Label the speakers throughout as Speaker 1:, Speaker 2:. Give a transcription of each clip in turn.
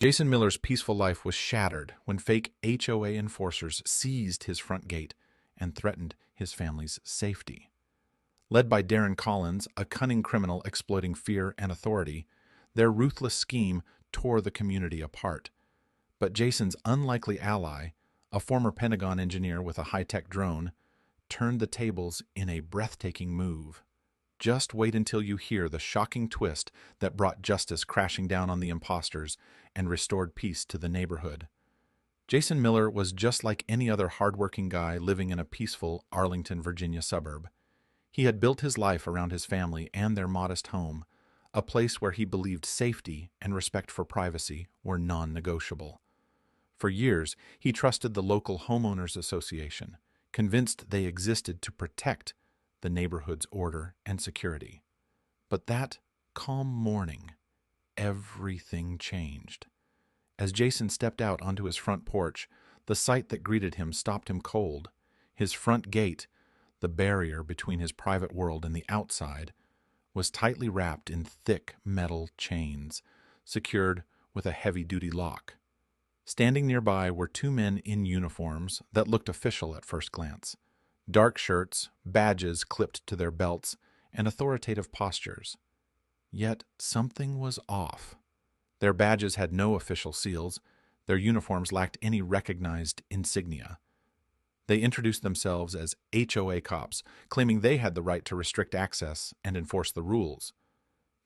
Speaker 1: Jason Miller's peaceful life was shattered when fake HOA enforcers seized his front gate and threatened his family's safety. Led by Darren Collins, a cunning criminal exploiting fear and authority, their ruthless scheme tore the community apart. But Jason's unlikely ally, a former Pentagon engineer with a high-tech drone, turned the tables in a breathtaking move. Just wait until you hear the shocking twist that brought justice crashing down on the imposters and restored peace to the neighborhood. Jason Miller was just like any other hardworking guy living in a peaceful Arlington, Virginia suburb. He had built his life around his family and their modest home, a place where he believed safety and respect for privacy were non-negotiable. For years, he trusted the local homeowners association, convinced they existed to protect the neighborhood's order and security. But that calm morning, everything changed. As Jason stepped out onto his front porch, the sight that greeted him stopped him cold. His front gate, the barrier between his private world and the outside, was tightly wrapped in thick metal chains, secured with a heavy-duty lock. Standing nearby were two men in uniforms that looked official at first glance. Dark shirts, badges clipped to their belts, and authoritative postures. Yet something was off. Their badges had no official seals, their uniforms lacked any recognized insignia. They introduced themselves as HOA cops, claiming they had the right to restrict access and enforce the rules.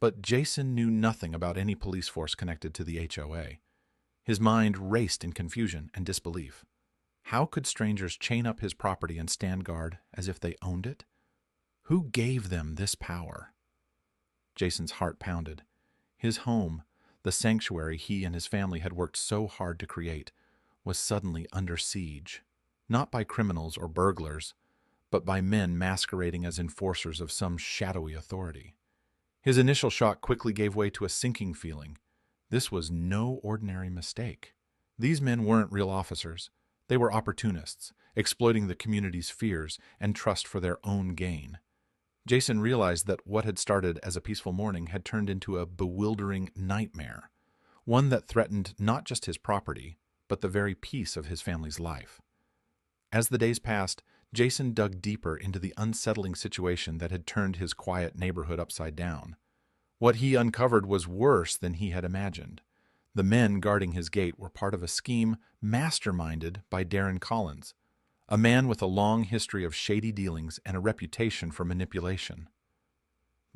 Speaker 1: But Jason knew nothing about any police force connected to the HOA. His mind raced in confusion and disbelief. How could strangers chain up his property and stand guard as if they owned it? Who gave them this power? Jason's heart pounded. His home, the sanctuary he and his family had worked so hard to create, was suddenly under siege, not by criminals or burglars, but by men masquerading as enforcers of some shadowy authority. His initial shock quickly gave way to a sinking feeling. This was no ordinary mistake. These men weren't real officers. They were opportunists, exploiting the community's fears and trust for their own gain. Jason realized that what had started as a peaceful morning had turned into a bewildering nightmare, one that threatened not just his property, but the very peace of his family's life. As the days passed, Jason dug deeper into the unsettling situation that had turned his quiet neighborhood upside down. What he uncovered was worse than he had imagined. The men guarding his gate were part of a scheme masterminded by Darren Collins, a man with a long history of shady dealings and a reputation for manipulation.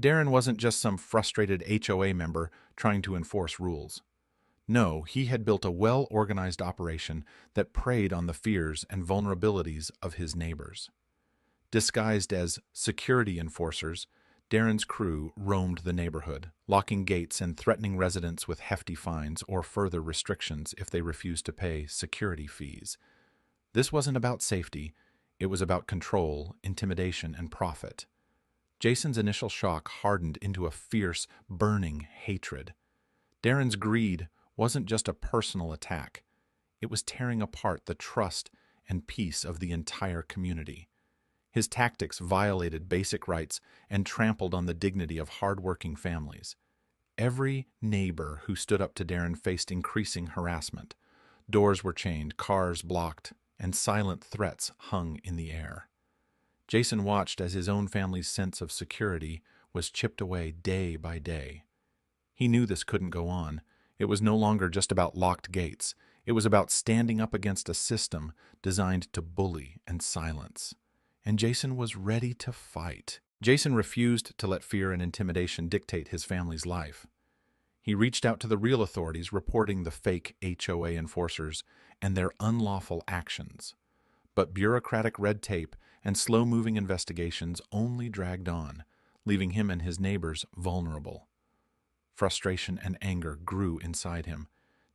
Speaker 1: Darren wasn't just some frustrated HOA member trying to enforce rules. No, he had built a well-organized operation that preyed on the fears and vulnerabilities of his neighbors. Disguised as security enforcers, Darren's crew roamed the neighborhood, locking gates and threatening residents with hefty fines or further restrictions if they refused to pay security fees. This wasn't about safety, it was about control, intimidation, and profit. Jason's initial shock hardened into a fierce, burning hatred. Darren's greed wasn't just a personal attack. It was tearing apart the trust and peace of the entire community. His tactics violated basic rights and trampled on the dignity of hard-working families. Every neighbor who stood up to Darren faced increasing harassment. Doors were chained, cars blocked, and silent threats hung in the air. Jason watched as his own family's sense of security was chipped away day by day. He knew this couldn't go on. It was no longer just about locked gates. It was about standing up against a system designed to bully and silence. And Jason was ready to fight. Jason refused to let fear and intimidation dictate his family's life. He reached out to the real authorities, reporting the fake HOA enforcers and their unlawful actions. But bureaucratic red tape and slow-moving investigations only dragged on, leaving him and his neighbors vulnerable. Frustration and anger grew inside him.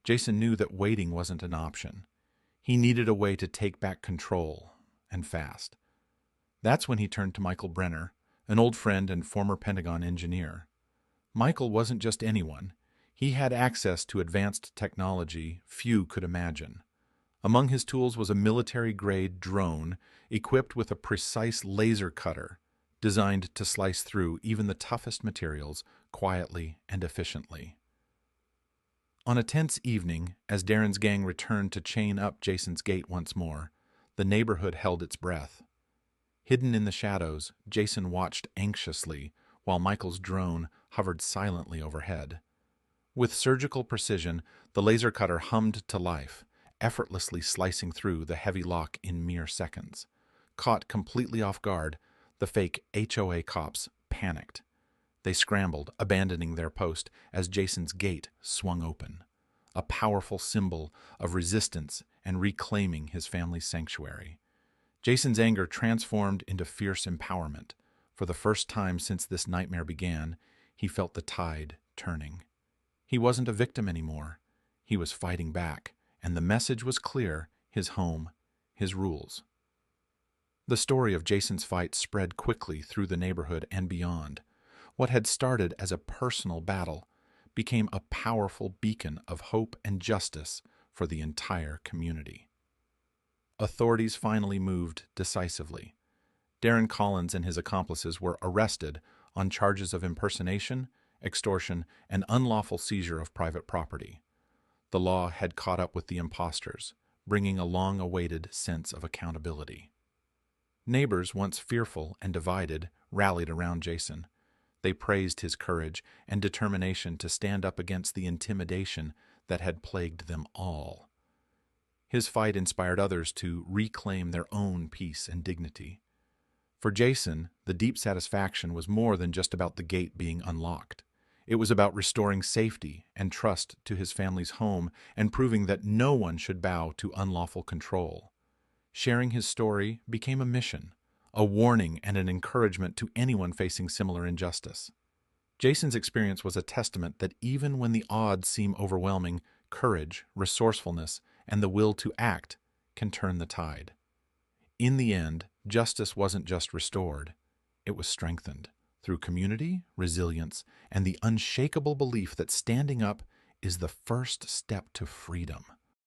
Speaker 1: Jason knew that waiting wasn't an option. He needed a way to take back control, and fast. That's when he turned to Michael Brenner, an old friend and former Pentagon engineer. Michael wasn't just anyone. He had access to advanced technology few could imagine. Among his tools was a military-grade drone equipped with a precise laser cutter designed to slice through even the toughest materials quietly and efficiently. On a tense evening, as Darren's gang returned to chain up Jason's gate once more, the neighborhood held its breath. Hidden in the shadows, Jason watched anxiously while Michael's drone hovered silently overhead. With surgical precision, the laser cutter hummed to life, effortlessly slicing through the heavy lock in mere seconds. Caught completely off guard, the fake HOA cops panicked. They scrambled, abandoning their post as Jason's gate swung open, a powerful symbol of resistance and reclaiming his family's sanctuary. Jason's anger transformed into fierce empowerment. For the first time since this nightmare began, he felt the tide turning. He wasn't a victim anymore. He was fighting back, and the message was clear: his home, his rules. The story of Jason's fight spread quickly through the neighborhood and beyond. What had started as a personal battle became a powerful beacon of hope and justice for the entire community. Authorities finally moved decisively. Darren Collins and his accomplices were arrested on charges of impersonation, extortion, and unlawful seizure of private property. The law had caught up with the imposters, bringing a long-awaited sense of accountability. Neighbors, once fearful and divided, rallied around Jason. They praised his courage and determination to stand up against the intimidation that had plagued them all. His fight inspired others to reclaim their own peace and dignity. For Jason, the deep satisfaction was more than just about the gate being unlocked. It was about restoring safety and trust to his family's home and proving that no one should bow to unlawful control. Sharing his story became a mission, a warning and an encouragement to anyone facing similar injustice. Jason's experience was a testament that even when the odds seem overwhelming, courage, resourcefulness, and the will to act can turn the tide. In the end, justice wasn't just restored, it was strengthened through community, resilience, and the unshakable belief that standing up is the first step to freedom.